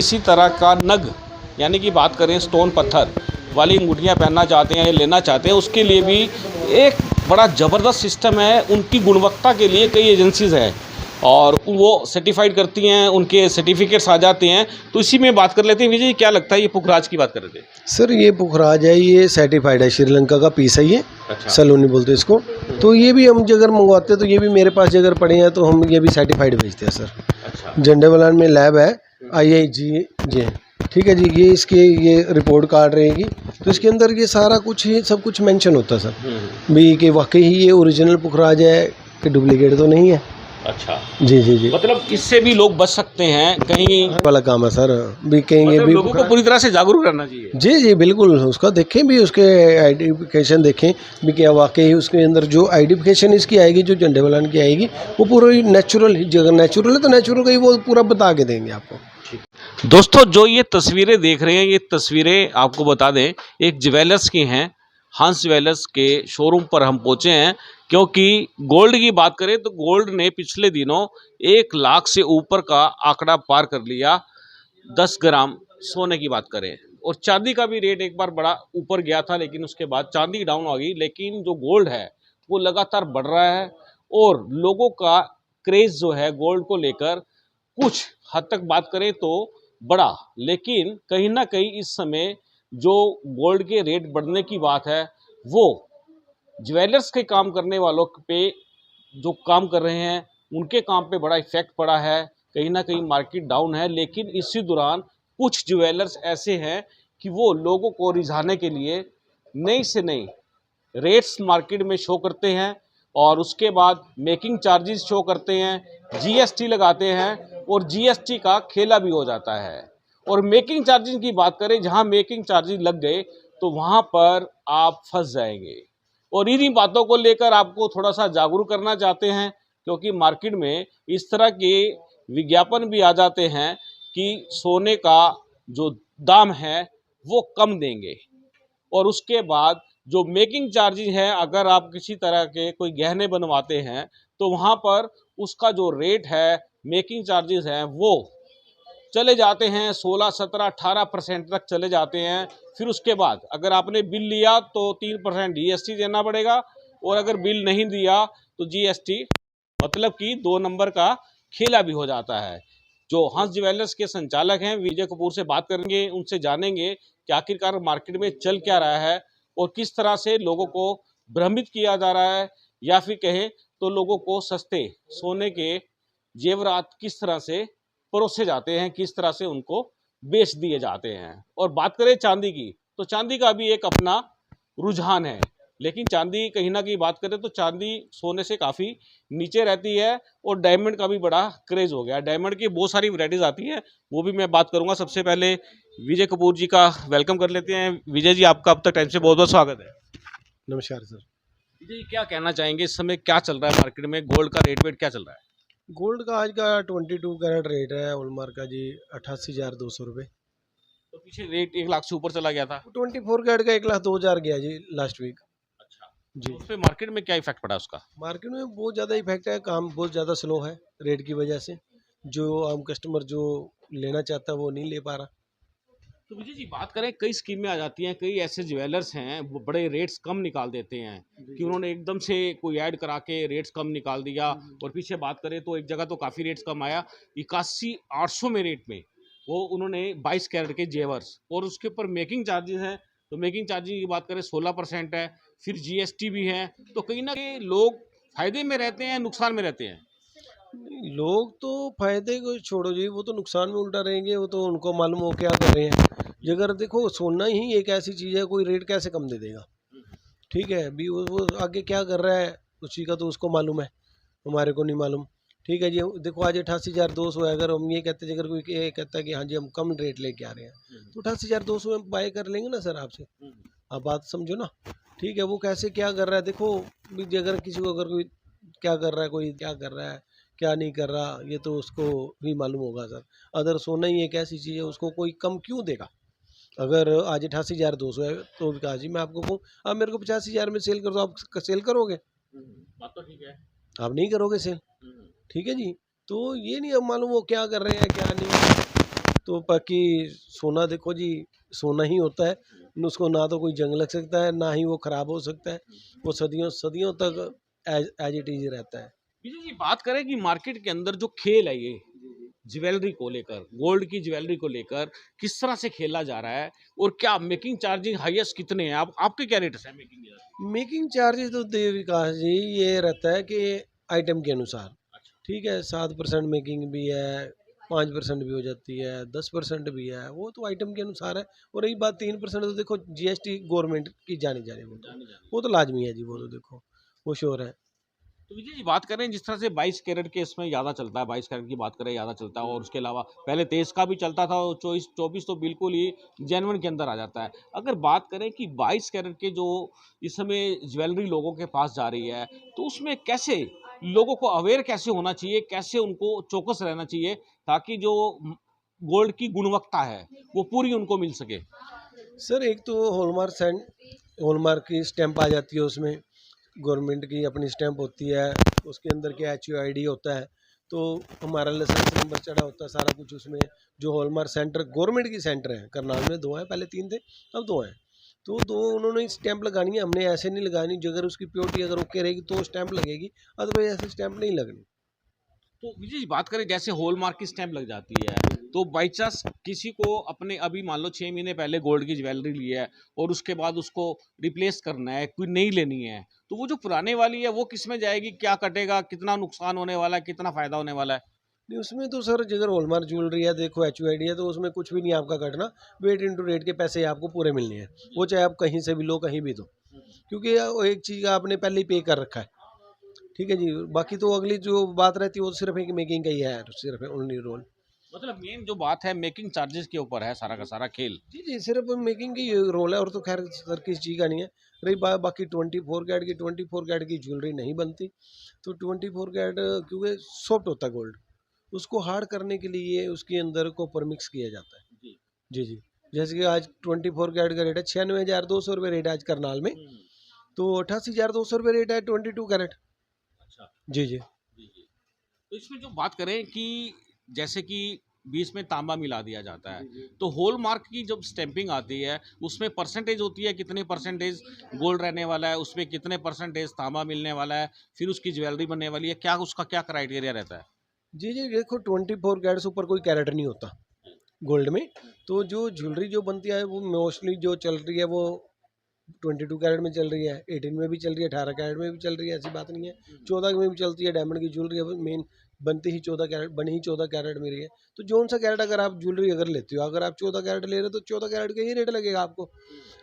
किसी तरह का नग यानी कि बात करें स्टोन पत्थर वाली अंगूठियाँ पहनना चाहते हैं या लेना चाहते हैं, उसके लिए भी एक बड़ा ज़बरदस्त सिस्टम है। उनकी गुणवत्ता के लिए कई एजेंसीज़ हैं और वो सर्टिफाइड करती हैं, उनके सर्टिफिकेट्स आ जाते हैं। तो इसी में बात कर लेते हैं। विजय जी, क्या लगता है, ये पुखराज की बात कर रहे थे सर? ये पुखराज है, ये सर्टिफाइड है, श्रीलंका का पीस है ये। अच्छा। सलोनी बोलते हैं इसको। तो ये भी हम अगर मंगवाते हैं तो ये भी मेरे पास अगर पड़े हैं तो हम ये भी सर्टिफाइड भेजते हैं सर। अच्छा। झंडेवालान में लैब है, IIG, ठीक है जी। ये इसके ये रिपोर्ट कार्ड रहेगी, तो इसके अंदर ये सारा कुछ ही सब कुछ मेंशन होता है सर भी कि वाकई ही ये ओरिजिनल पुखराज है कि डुप्लीकेट तो नहीं है। अच्छा जी जी जी, मतलब इससे भी लोग बच सकते हैं कहीं वाला काम है सर। भी कहेंगे भी लोगों को पूरी तरह से जागरूक करना चाहिए। जी जी बिल्कुल, उसका देखें भी, उसके आइडेंटिफिकेशन देखें भी क्या वाकई उसके अंदर जो आइडेंटिफिकेशन इसकी आएगी, जो झंडेवालान की आएगी, वो पूरी नेचुरल, अगर नेचुरल है तो नेचुरल का ही वो पूरा बता के देंगे आपको। दोस्तों, जो ये तस्वीरें देख रहे हैं, ये तस्वीरें आपको बता दें एक ज्वेलर्स की हैं। हंस ज्वेलर्स के शोरूम पर हम पहुंचे हैं, क्योंकि गोल्ड की बात करें तो गोल्ड ने पिछले दिनों 1 लाख से ऊपर का आंकड़ा पार कर लिया। 10 ग्राम सोने की बात करें, और चांदी का भी रेट एक बार बड़ा ऊपर गया था, लेकिन उसके बाद चांदी डाउन आ गई। लेकिन जो गोल्ड है वो लगातार बढ़ रहा है, और लोगों का क्रेज जो है गोल्ड को लेकर कुछ हद तक बात करें तो बढ़ा। लेकिन कहीं ना कहीं इस समय जो गोल्ड के रेट बढ़ने की बात है, वो ज्वेलर्स के काम करने वालों पे, जो काम कर रहे हैं, उनके काम पे बड़ा इफेक्ट पड़ा है। कहीं ना कहीं मार्केट डाउन है, लेकिन इसी दौरान कुछ ज्वेलर्स ऐसे हैं कि वो लोगों को रिझाने के लिए नई से नई रेट्स मार्केट में शो करते हैं, और उसके बाद मेकिंग चार्जेस शो करते हैं, GST लगाते हैं, और GST का खेला भी हो जाता है। और मेकिंग चार्जेस की बात करें, जहां मेकिंग चार्जेस लग गए तो वहां पर आप फंस जाएंगे। और इन्हीं बातों को लेकर आपको थोड़ा सा जागरूक करना चाहते हैं, क्योंकि मार्केट में इस तरह के विज्ञापन भी आ जाते हैं कि सोने का जो दाम है वो कम देंगे, और उसके बाद जो मेकिंग चार्जेस है, अगर आप किसी तरह के कोई गहने बनवाते हैं तो वहाँ पर उसका जो रेट है, मेकिंग चार्जेस हैं, वो चले जाते हैं 16, 17, 18% तक चले जाते हैं। फिर उसके बाद अगर आपने बिल लिया तो 3% GST देना पड़ेगा, और अगर बिल नहीं दिया तो GST मतलब कि 2 नंबर का खेला भी हो जाता है। जो हंस ज्वेलर्स के संचालक हैं विजय कपूर से बात करेंगे, उनसे जानेंगे कि आखिरकार मार्केट में चल क्या रहा है, और किस तरह से लोगों को भ्रमित किया जा रहा है, या फिर कहें तो लोगों को सस्ते सोने के जेवरात किस तरह से परोसे जाते हैं, किस तरह से उनको बेच दिए जाते हैं। और बात करें चांदी की, तो चांदी का भी एक अपना रुझान है, लेकिन चांदी कहीं ना कहीं बात करें तो चांदी सोने से काफ़ी नीचे रहती है, और डायमंड का भी बड़ा क्रेज हो गया। डायमंड की बहुत सारी वैरायटीज आती हैं, वो भी मैं बात करूंगा। सबसे पहले विजय कपूर जी का वेलकम कर लेते हैं। विजय जी, आपका अब तक टाइम से बहुत बहुत स्वागत है। नमस्कार सर। विजय जी, क्या कहना चाहेंगे, इस समय क्या चल रहा है मार्केट में, गोल्ड का रेट वेट क्या चल रहा है? गोल्ड का आज का 22 कैरेट रेट है हॉलमार्क का जी, 88,200 रुपये। तो पीछे रेट 1 लाख से ऊपर चला गया था। 24 कैरेट का 1,02,000 गया जी लास्ट वीक। अच्छा, जी, तो उस पे मार्केट में क्या इफेक्ट पड़ा उसका? मार्केट में बहुत ज़्यादा इफेक्ट है, काम बहुत ज़्यादा स्लो है रेट की वजह से। जो आम कस्टमर जो लेना चाहता है वो नहीं ले पा रहा। तो विजय जी, बात करें, कई स्कीमें आ जाती हैं, कई ऐसे ज्वेलर्स हैं वो बड़े रेट्स कम निकाल देते हैं कि उन्होंने एकदम से कोई ऐड करा के रेट्स कम निकाल दिया, और पीछे बात करें तो एक जगह तो काफ़ी रेट्स कम आया, 81,800 में रेट में वो उन्होंने 22 कैरेट के जेवर्स, और उसके ऊपर मेकिंग चार्जेस हैं। तो मेकिंग चार्जेस की बात करें 16% है, फिर GST भी है। तो कहीं ना कहीं लोग फायदे में रहते हैं, नुकसान में रहते हैं। लोग तो फायदे को छोड़ो जी, वो तो नुकसान में उल्टा रहेंगे, वो तो उनको मालूम हो क्या कर रहे हैं। अगर देखो सोना ही एक ऐसी चीज़ है, कोई रेट कैसे कम दे देगा? ठीक है भी, वो आगे क्या कर रहा है उसी का तो उसको मालूम है, हमारे को नहीं मालूम। ठीक है जी, देखो आज 88,200 है। अगर हम ये कहते हैं, अगर कोई ये कहता है कि हाँ जी हम कम रेट लेके आ रहे हैं, तो 88,200 में बाय कर लेंगे ना सर आपसे। आप बात समझो ना। ठीक है, वो कैसे क्या कर रहा है देखो भी, अगर किसी को अगर कोई क्या कर रहा है, कोई क्या कर रहा है, क्या नहीं कर रहा, ये तो उसको भी मालूम होगा सर। अगर सोना ही एक ऐसी चीज़ है, उसको कोई कम क्यों देगा? अगर आज 88,200 है तो कहा जी मैं आपको कहूँ आप मेरे को 85,000 में सेल कर दो, आप सेल करोगे? बात तो ठीक है। आप नहीं करोगे सेल। ठीक है जी, तो ये नहीं अब मालूम वो क्या कर रहे हैं क्या नहीं। तो बाकी सोना देखो जी, सोना ही होता है, उसको ना तो कोई जंग लग सकता है, ना ही वो ख़राब हो सकता है, वो सदियों सदियों तक एज इट इज़ रहता है। विजय जी, बात करें कि मार्केट के अंदर जो खेल है ये ज्वेलरी को लेकर, गोल्ड की ज्वेलरी को लेकर किस तरह से खेला जा रहा है और क्या मेकिंग चार्जिंग हाईएस्ट कितने हैं? आप आपके क्या रेट्स हैं मेकिंग चार्ज? मेकिंग चार्जेस तो देव विकास जी ये रहता है कि आइटम के अनुसार, ठीक है, 7% मेकिंग भी है, 5% भी हो जाती है, 10% भी है, वो तो आइटम के अनुसार है। और रही बात 3% तो देखो जीएसटी गवर्नमेंट की जानी जाने, वो तो लाजमी है जी, वो तो देखो वो श्योर है। तो विजय जी, बात करें जिस तरह से 22 कैरेट के इसमें ज़्यादा चलता है, 22 कैरेट की बात करें ज़्यादा चलता है और उसके अलावा पहले 23 का भी चलता था और 24 तो बिल्कुल ही जेन्युइन के अंदर आ जाता है। अगर बात करें कि 22 कैरेट के जो इस समय ज्वेलरी लोगों के पास जा रही है, तो उसमें कैसे लोगों को अवेयर कैसे होना चाहिए, कैसे उनको चौकस रहना चाहिए ताकि जो गोल्ड की गुणवत्ता है, वो पूरी उनको मिल सके? सर एक तो हॉलमार्क की स्टैंप आ जाती है उसमें, गवर्नमेंट की अपनी स्टैंप होती है, उसके अंदर के HUID होता है, तो हमारा लाइसेंस नंबर चढ़ा होता है, सारा कुछ उसमें। जो हॉलमार्क सेंटर गवर्नमेंट की सेंटर है, करनाल में 2 हैं, पहले 3 थे, अब 2 हैं। तो 2 उन्होंने स्टैंप लगानी है, हमने ऐसे नहीं लगानी, जो अगर उसकी प्योरिटी अगर ओके रहेगी तो स्टैंप लगेगी, अदरवाइज ऐसे स्टैंप नहीं लगनी। तो विजय जी, बात करें जैसे हॉलमार्क की स्टैंप लग जाती है, तो बाई चांस किसी को अपने अभी मान लो 6 महीने पहले गोल्ड की ज्वेलरी ली है और उसके बाद उसको रिप्लेस करना है, कोई नई लेनी है, तो वो जो पुराने वाली है वो किस में जाएगी, क्या कटेगा, कितना नुकसान होने वाला है, कितना फायदा होने वाला है? नहीं उसमें तो सर अगर हॉलमार्क ज्वेलरी है, देखो HUID है, तो उसमें कुछ भी नहीं आपका कटना, वेट इंटू रेट के पैसे आपको पूरे मिलने हैं, वो चाहे आप कहीं से भी लो, कहीं भी दो, क्योंकि वो एक चीज़ का आपने पहले ही पे कर रखा है, ठीक है जी। बाकी तो अगली जो बात रहती है वो सिर्फ एक मेकिंग का ही है, सिर्फ ओनली रोल। मतलब मेन जो बात है मेकिंग चार्जेस के ऊपर है सारा का सारा खेल। जी जी, सिर्फ मेकिंग की रोल है, और तो खैर सर किसी चीज़ का नहीं है। रही बात बाकी 24 कैरेट की ज्वेलरी नहीं बनती, तो 24 कैरेट क्योंकि सॉफ्ट होता है गोल्ड, उसको हार्ड करने के लिए उसके अंदर कॉपर मिक्स किया जाता है। जी। जी जी, जैसे कि आज 24 कैरेट का रेट है 96,200 रुपये रेट है आज करनाल में, तो 88,200 रुपये रेट है 22 कैरेट। अच्छा। जी जी। जी जी। तो इसमें जो बात करें कि जैसे कि बीच में तांबा मिला दिया जाता है, तो हॉलमार्क की जब स्टैंपिंग आती है उसमें परसेंटेज होती है, कितने परसेंटेज गोल्ड रहने वाला है, उसमें कितने परसेंटेज तांबा मिलने वाला है, फिर उसकी ज्वेलरी बनने वाली है, क्या उसका क्या क्राइटेरिया रहता है? जी जी, देखो 24 कैरेट से ऊपर कोई कैरेट नहीं होता गोल्ड में। तो जो ज्वेलरी जो बनती है वो मोस्टली जो चल रही है वो 22 कैरेट में चल रही है, 18 में भी चल रही है, 18 कैरेट में भी चल रही है, ऐसी बात नहीं है। 14 में भी चलती है, डायमंड की ज्वेलरी अब मेन बनती ही 14 कैरेट, बनी ही 14 कैरेट में रही है। तो जौन सा कैरेट अगर आप ज्वेलरी अगर लेते हो, अगर आप 14 कैरेट ले रहे हो तो 14 कैरेट का ही रेट लगेगा आपको।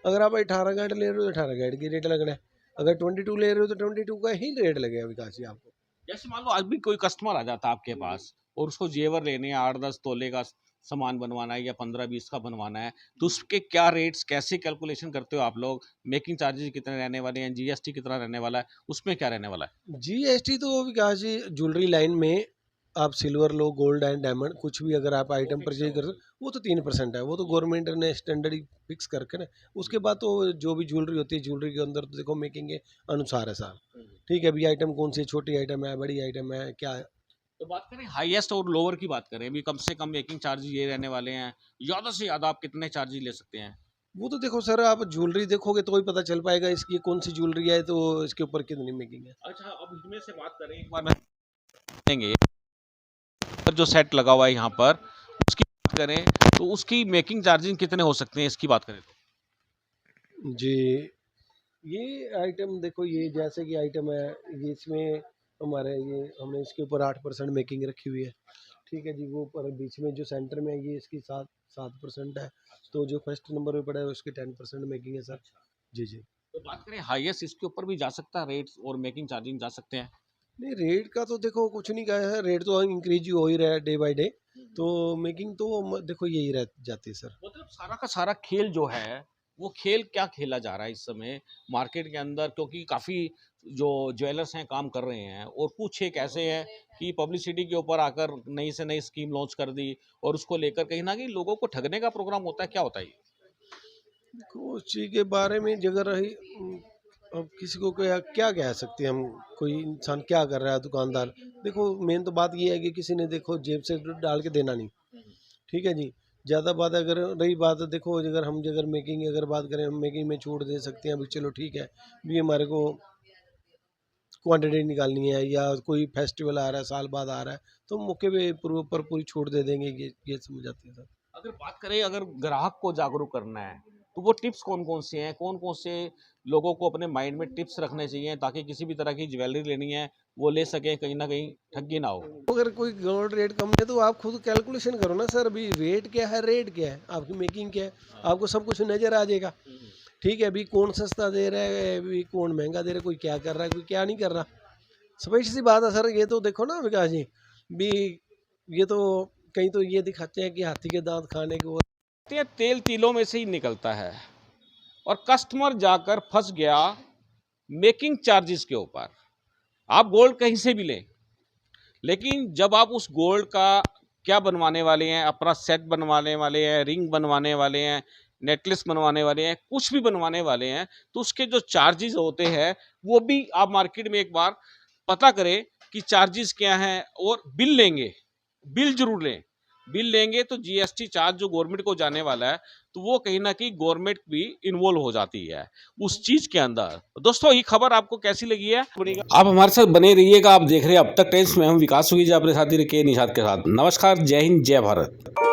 अगर आप 18 कैरेट ले रहे हो तो 18 कैरेट की रेट लगना है। अगर 22 ले रहे हो तो 22 का ही रेट लगेगा विकास जी आपको। जैसे मान लो आज भी कोई कस्टमर आ जाता है आपके पास और उसको जेवर लेने हैं, 8-10 तोले का सामान बनवाना है या 15-20 का बनवाना है, तो उसके क्या रेट्स, कैसे कैलकुलेशन करते हो आप लोग? मेकिंग चार्जेस कितने रहने वाले हैं, जीएसटी कितना रहने वाला है, उसमें क्या रहने वाला है? GST तो विकास जी ज्वेलरी लाइन में आप silver low, gold and diamond कुछ भी अगर आप आइटम परचेज कर वो तो 3% है, वो तो गवर्नमेंट ने स्टैंडर्ड ही फिक्स करके ना। उसके बाद तो जो भी ज्वेलरी होती है, ज्वेलरी के अंदर तो देखो मेकिंग के अनुसार है सार, ठीक है। अभी आइटम कौन सी छोटी आइटम है, बड़ी आइटम है, क्या है। तो बात करें हाईएस्ट और लोअर की बात करें, अभी कम से कम मेकिंग चार्ज ये रहने वाले हैं, ज़्यादा से ज़्यादा आप कितने चार्जेस ले सकते हैं? वो तो देखो सर आप ज्वेलरी देखोगे तो ही पता चल पाएगा इसकी कौन सी ज्वेलरी है, तो इसके ऊपर कितनी मेकिंग है। अच्छा, अब इसमें से बात करें एक बार मैं देंगे जो सेट लगा हुआ है यहाँ पर, उसकी बात करें तो उसकी मेकिंग चार्जिंग कितने हो सकते हैं, इसकी बात करें तो? जी, ये आइटम देखो, ये जैसे कि आइटम है, ये इसमें हमारे ये हमने इसके ऊपर 8% मेकिंग रखी हुई है, ठीक है जी। वो ऊपर बीच में जो सेंटर में है ये इसकी 7% है, तो जो फर्स्ट नंबर पे पड़ा है उसकी 10% मेकिंग है सर। जी जी। तो बात करें हाईएस्ट, इसके ऊपर भी जा सकता है रेट्स और मेकिंग चार्जिंग जा सकते हैं? नहीं रेट का तो देखो कुछ नहीं कहा है, रेट तो इंक्रीज ही हो ही रहा है डे बाय डे, तो मेकिंग तो देखो यही रह जाती है सर। मतलब सारा का सारा खेल जो है वो खेल क्या खेला जा रहा है इस समय मार्केट के अंदर, क्योंकि काफ़ी जो ज्वेलर्स हैं काम कर रहे हैं और कुछ एक ऐसे हैं कि पब्लिसिटी के ऊपर आकर नई से नई स्कीम लॉन्च कर दी और उसको लेकर कहीं ना कहीं लोगों को ठगने का प्रोग्राम होता है, क्या होता है ये? देखो उस चीज़ के बारे में जगह रही, अब किसी को क्या क्या कह सकते हैं हम, कोई इंसान क्या कर रहा है दुकानदार। देखो मेन तो बात ये है कि किसी ने देखो जेब से डाल के देना नहीं, ठीक है जी। ज़्यादा बात अगर रही बात देखो, अगर मेकिंग अगर बात करें, हम मेकिंग में छूट दे सकते हैं, अभी चलो ठीक है, भी हमारे को क्वांटिटी निकालनी है या कोई फेस्टिवल आ रहा है, साल बाद आ रहा है, तो मौके पे पर पूरी छूट दे देंगे, ये समझ जाते हैं सर। अगर बात करें, अगर ग्राहक को जागरूक करना है तो वो टिप्स कौन कौन से हैं, कौन कौन से लोगों को अपने माइंड में टिप्स रखने चाहिए ताकि किसी भी तरह की ज्वेलरी लेनी है वो ले सके, कहीं ना कहीं ठगी ना हो। अगर कोई गोल्ड रेट कम है तो आप खुद कैलकुलेशन करो ना सर, अभी रेट क्या है, रेट क्या है, आपकी मेकिंग क्या है, आपको सब कुछ नज़र आ जाएगा। ठीक है, अभी कौन सस्ता दे रहा है, अभी कौन महंगा दे रहा है, कोई क्या कर रहा है, कोई क्या नहीं कर रहा। स्पष्ट सी बात है सर, ये तो देखो ना विकास जी भी, ये तो कहीं तो ये दिखाते हैं कि हाथी के दांत खाने के वो। ये तेल तिलों में से ही निकलता है और कस्टमर जाकर फंस गया मेकिंग चार्जेस के ऊपर। आप गोल्ड कहीं से भी लें, लेकिन जब आप उस गोल्ड का क्या बनवाने वाले हैं, अपना सेट बनवाने वाले हैं, रिंग बनवाने वाले हैं, नेकलेस बनवाने वाले हैं, कुछ भी बनवाने वाले हैं, तो उसके जो चार्जेस होते हैं वो भी आप मार्केट में एक बार पता करें कि चार्जेस क्या हैं, और बिल लेंगे, बिल जरूर लें। बिल लेंगे तो जीएसटी चार्ज जो गवर्नमेंट को जाने वाला है, तो वो कहीं ना कहीं गवर्नमेंट भी इन्वॉल्व हो जाती है उस चीज के अंदर। दोस्तों, ये खबर आपको कैसी लगी है, आप हमारे साथ बने रहिएगा। आप देख रहे हैं अब तक टाइम्स में, हम विकास सुखी जी अपने साथी के निषाद के साथ। नमस्कार, जय हिंद, जय भारत।